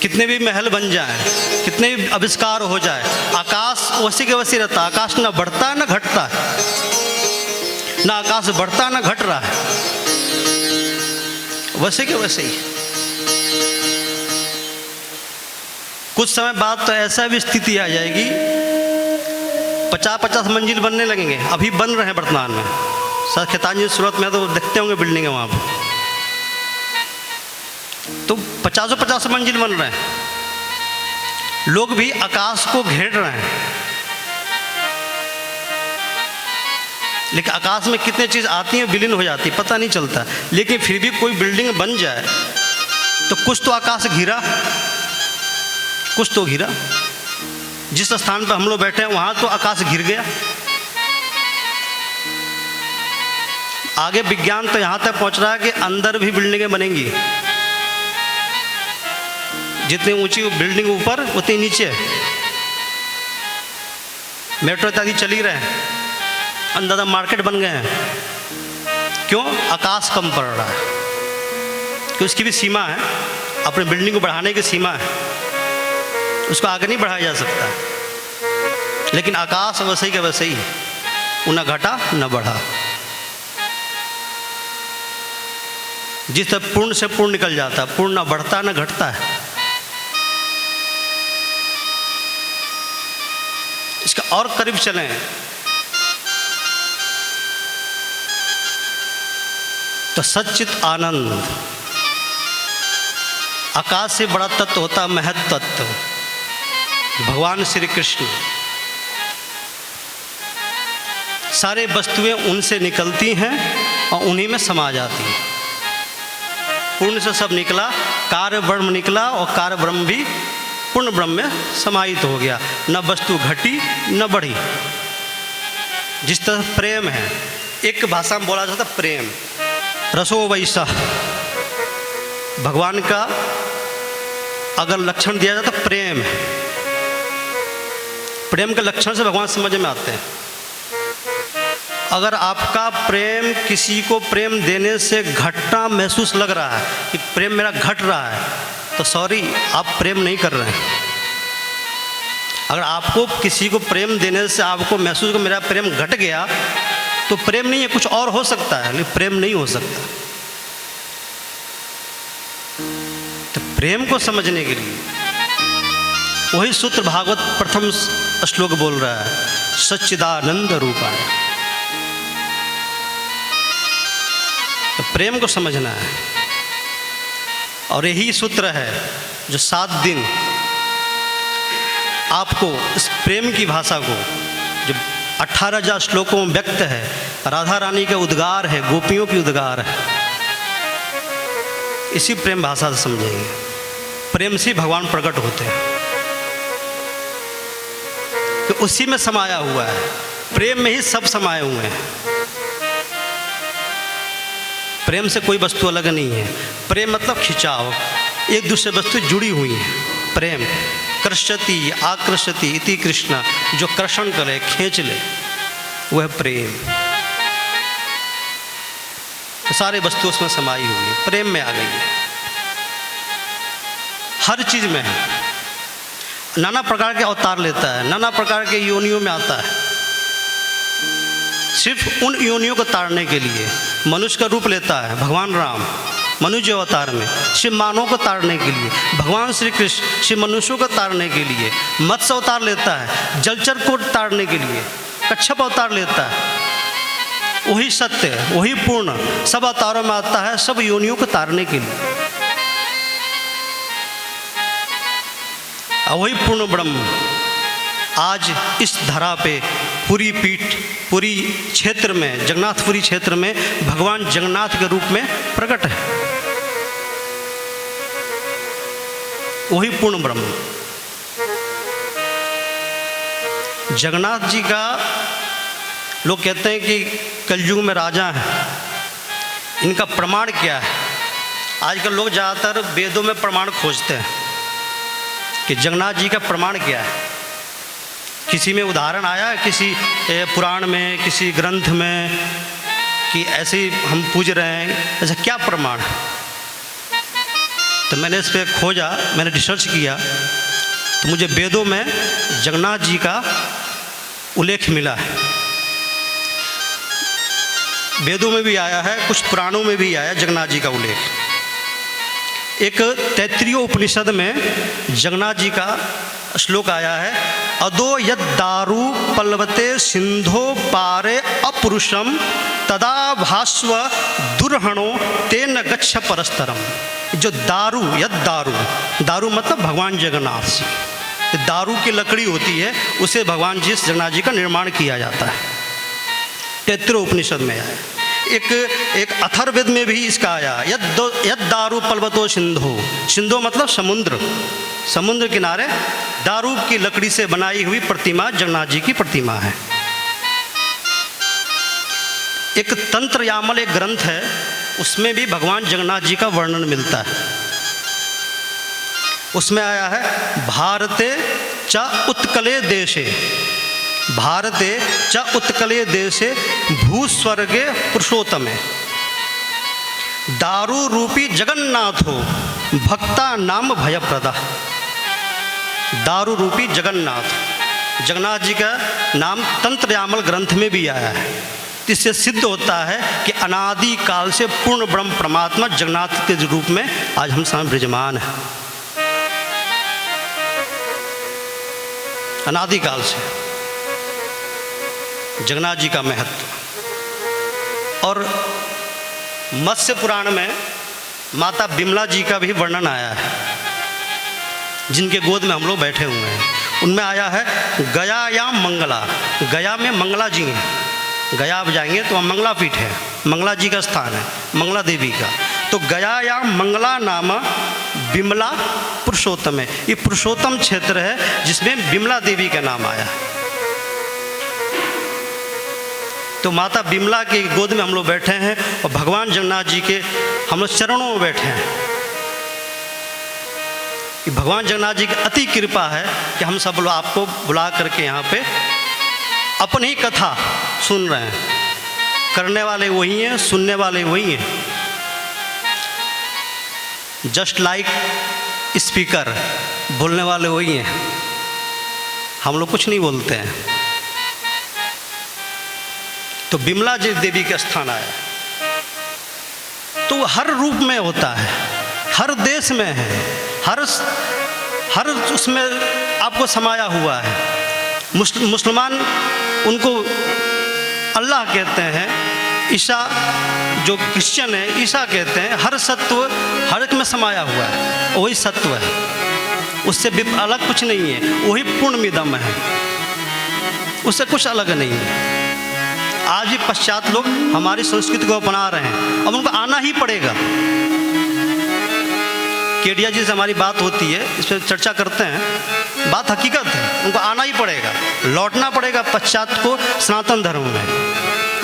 कितने भी महल बन जाएं, कितने भी आविष्कार हो जाए, आकाश वैसे के वैसे रहता है। आकाश ना बढ़ता है ना घटता है, ना आकाश बढ़ता ना घट रहा है, वैसे के वैसे ही। कुछ समय बाद तो ऐसा भी स्थिति आ जाएगी, 50-50 मंजिल बनने लगेंगे। अभी बन रहे हैं वर्तमान में, सर खेतान जी सूरत में तो देखते होंगे बिल्डिंग है वहाँ पर, तो 50 मंजिल बन रहे हैं। लोग भी आकाश को घेर रहे हैं, लेकिन आकाश में कितने चीज़ आती हैं, विलीन हो जाती है, पता नहीं चलता। लेकिन फिर भी कोई बिल्डिंग बन जाए तो कुछ तो आकाश घिरा, कुछ तो घिरा। जिस स्थान पर हम लोग बैठे हैं वहाँ तो आकाश घिर गया। आगे विज्ञान तो यहाँ तक पहुँच रहा है कि अंदर भी बिल्डिंगें बनेंगी। जितनी ऊंची बिल्डिंग ऊपर उतनी नीचे, मेट्रो इत्यादि चल ही रहे हैं, अंदर मार्केट बन गए हैं। क्यों? आकाश कम पड़ रहा है, कि उसकी भी सीमा है, अपने बिल्डिंग को बढ़ाने की सीमा है, उसको आगे नहीं बढ़ाया जा सकता। लेकिन आकाश वैसे ही का वैसे ही, न घटा न बढ़ा। जिस तरह पूर्ण से पूर्ण निकल जाता है, पूर्ण न बढ़ता न घटता है। इसका और करीब चलें तो सच्चित आनंद, आकाश से बड़ा तत्व होता है महत तत्व, भगवान श्री कृष्ण। सारे वस्तुएं उनसे निकलती हैं और उन्हीं में समा जाती हैं। पूर्ण से सब निकला, कार्य ब्रह्म निकला और कार्य ब्रह्म भी पूर्ण ब्रह्म में समाहित हो गया। न वस्तु घटी न बढ़ी। जिस तरह प्रेम है, एक भाषा में बोला जाता प्रेम, रसो वैसा। भगवान का अगर लक्षण दिया जाता तो प्रेम है। प्रेम के लक्षण से भगवान समझ में आते हैं। अगर आपका प्रेम किसी को प्रेम देने से घटना महसूस लग रहा है कि प्रेम मेरा घट रहा है, तो सॉरी, आप प्रेम नहीं कर रहे हैं। अगर आपको किसी को प्रेम देने से आपको महसूस हो मेरा प्रेम घट गया, तो प्रेम नहीं है, कुछ और हो सकता है, लेकिन प्रेम नहीं हो सकता। तो प्रेम को समझने के लिए वही सूत्र भागवत प्रथम श्लोक बोल रहा है, सच्चिदानंद रूपाय। तो प्रेम को समझना है। और यही सूत्र है जो 7 दिन आपको इस प्रेम की भाषा को, जो 18,000 श्लोकों में व्यक्त है, राधा रानी के उद्गार है, गोपियों की उद्गार है, इसी प्रेम भाषा से समझेंगे। प्रेम से भगवान प्रकट होते हैं, तो उसी में समाया हुआ है। प्रेम में ही सब समाये हुए हैं। प्रेम से कोई वस्तु अलग नहीं है। प्रेम मतलब खिंचाव, एक दूसरे वस्तु जुड़ी हुई है। प्रेम कृष्यति आकृष्यति इति कृष्ण, जो कर्षण करे, खींच ले, वह प्रेम। तो सारे वस्तु उसमें समाई हुई है, प्रेम में आ गई है। हर चीज में है। नाना प्रकार के अवतार लेता है, नाना प्रकार के योनियों में आता है, सिर्फ उन योनियों को ताड़ने के लिए। मनुष्य का रूप लेता है भगवान राम मनुष्य अवतार में, शिव मानवों को ताड़ने के लिए। भगवान श्री कृष्ण शिव मनुष्यों को ताड़ने के लिए मत्स्य अवतार लेता है, जलचर को ताड़ने के लिए कच्छप अवतार लेता है। वही सत्य, वही पूर्ण सब अवतारों में आता है, सब योनियों को ताड़ने के लिए। वही पूर्ण ब्रह्म आज इस धरा पे पूरी पीठ, पूरी क्षेत्र में, जगन्नाथपुरी क्षेत्र में भगवान जगन्नाथ के रूप में प्रकट है। वही पूर्ण ब्रह्म। जगन्नाथ जी का लोग कहते हैं कि कलयुग में राजा हैं। इनका प्रमाण क्या है? आजकल लोग ज़्यादातर वेदों में प्रमाण खोजते हैं कि जगन्नाथ जी का प्रमाण क्या है। किसी में उदाहरण आया है, किसी पुराण में, किसी ग्रंथ में, कि ऐसे ही हम पूज रहे हैं, ऐसा क्या प्रमाण है? तो मैंने इस पर खोजा, मैंने रिसर्च किया, तो मुझे वेदों में जगन्नाथ जी का उल्लेख मिला है। वेदों में भी आया है, कुछ पुराणों में भी आया जगन्नाथ जी का उल्लेख। एक तैत्तिरीय उपनिषद में जगन्नाथ जी का श्लोक आया है, अदो यद दारू पल्वते सिंधो पारे अपरुषम तदा भास्व दुर्हणो तेन गच्छ परस्तरम। जो दारू, यद दारू, दारू मतलब भगवान जगन्नाथ। दारू की लकड़ी होती है, उसे भगवान जी जगन्नाथ जी का निर्माण किया जाता है। तैत्तिरीय उपनिषद में आया। एक अथर्ववेद में भी इसका आया, यद दारू पल्वतो सिंधो। सिंधो मतलब समुद्र, समुद्र किनारे दारू की लकड़ी से बनाई हुई प्रतिमा जगन्नाथ जी की प्रतिमा है। एक तंत्र यामल एक ग्रंथ है, उसमें भी भगवान जगन्नाथ जी का वर्णन मिलता है। उसमें आया है, भारते च उत्कले देशे, भारते च उत्कले देशे भूस्वर्गे पुरुषोत्तमे दारू रूपी जगन्नाथो भक्ता नाम भयप्रदा। दारू रूपी जगन्नाथ, जगन्नाथ जी का नाम तंत्रयामल ग्रंथ में भी आया है। इससे सिद्ध होता है कि अनादि काल से पूर्ण ब्रह्म परमात्मा जगन्नाथ के रूप में आज हम सामने विराजमान है। अनादि काल से जगन्नाथ जी का महत्व। और मत्स्य पुराण में माता बिमला जी का भी वर्णन आया है, जिनके गोद में हम लोग बैठे हुए हैं। उनमें आया है, गया या मंगला, गया में मंगला जी हैं। गया आप जाएंगे तो वहाँ मंगला पीठ है, मंगला जी का स्थान है, मंगला देवी का। तो गया या मंगला नाम बिमला पुरुषोत्तम है। ये पुरुषोत्तम क्षेत्र है जिसमें बिमला देवी का नाम आया है। तो माता बिमला की गोद में हम लोग बैठे हैं और भगवान जगन्नाथ जी के हम लोग चरणों में बैठे हैं। भगवान जगन्नाथ जी की अति कृपा है कि हम सब लोग आपको बुला करके यहाँ पे अपनी ही कथा सुन रहे हैं। करने वाले वही हैं, सुनने वाले वही हैं। जस्ट लाइक स्पीकर, बोलने वाले वही हैं, हम लोग कुछ नहीं बोलते हैं। तो बिमला जी देवी का स्थान आया, तो वो हर रूप में होता है, हर देश में है, हर उसमें आपको समाया हुआ है। मुसलमान उनको अल्लाह कहते हैं, ईसा जो क्रिश्चियन है ईसा कहते हैं। हर सत्व हर एक में समाया हुआ है, वही सत्व है, उससे भी अलग कुछ नहीं है, वही पूर्णमिदम है, उससे कुछ अलग नहीं है। आज भी पश्चात लोग हमारी संस्कृति को अपना रहे हैं, अब उनको आना ही पड़ेगा। केडिया जी से हमारी बात होती है, इस पर चर्चा करते हैं, बात हकीकत है, उनको आना ही पड़ेगा, लौटना पड़ेगा पश्चात को सनातन धर्म में।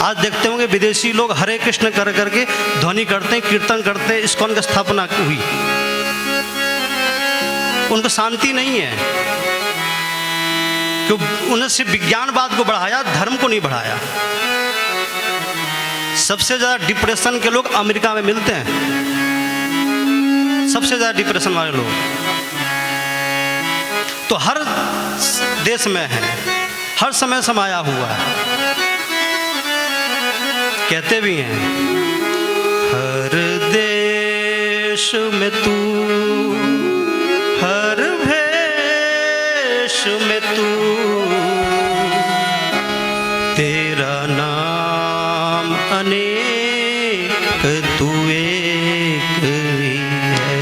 आज देखते होंगे विदेशी लोग हरे कृष्ण कर करके ध्वनि करते हैं, कीर्तन करते हैं, इस्कॉन की स्थापना हुई, उनको शांति नहीं है, क्योंकि उन्होंने सिर्फ विज्ञानवाद को बढ़ाया, धर्म को नहीं बढ़ाया। सबसे ज़्यादा डिप्रेशन के लोग अमेरिका में मिलते हैं, सबसे ज़्यादा डिप्रेशन वाले लोग तो हर देश में है, हर समय समाया हुआ है। कहते भी हैं, हर देश में तू, हर भेष में तू, तेरा नाम अनेक तू एक ही है।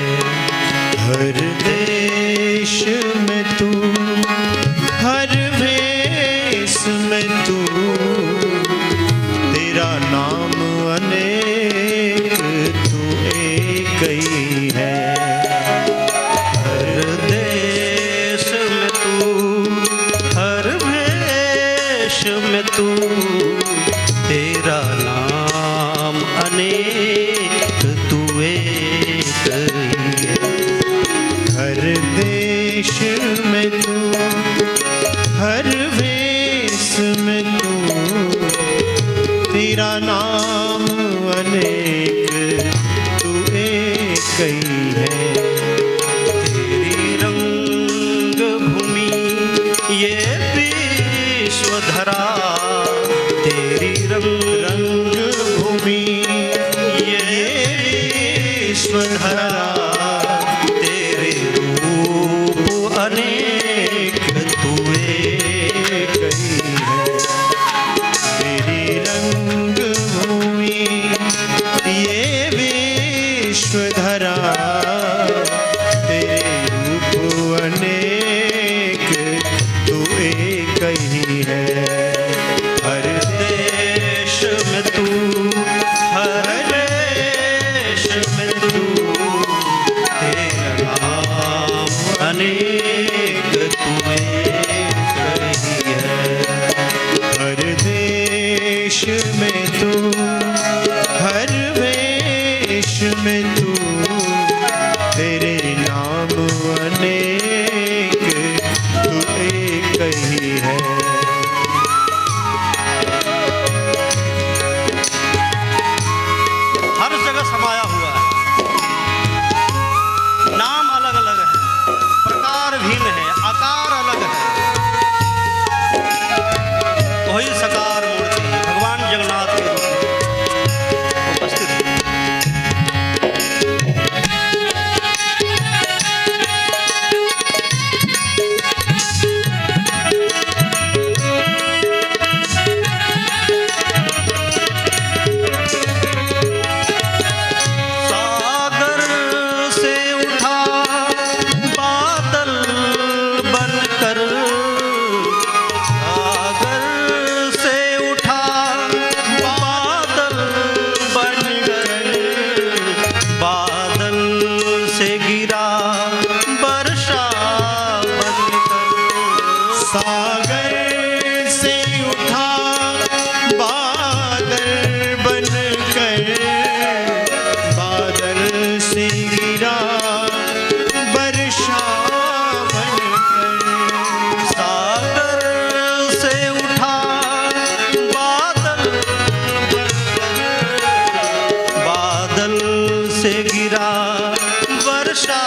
हर देश में तू, हर भेष में तू, तेरा नाम अनेक तू एक ही है। अनेक तुम्हें कही है। हर देश में तू, हर वेश में तू, तेरे नाम अनेक तू एक ही है। हर जगह समाया हुआ है, नाम अलग अलग है, प्रकार भिन्न है, आकार अलग है, वही साकार मूर्ति भगवान जगन्नाथ के रूप में उपस्थित है। सागर से उठा बादल बनकर, सागर से उठा बादल बनकर, बादल से गिरा वर्षा बनकर। सागर से उठा बादल बनकर, बादल से गिरा वर्षा बनकर। सागर से उठा बादल बनकर, बादल से गिरा वर्षा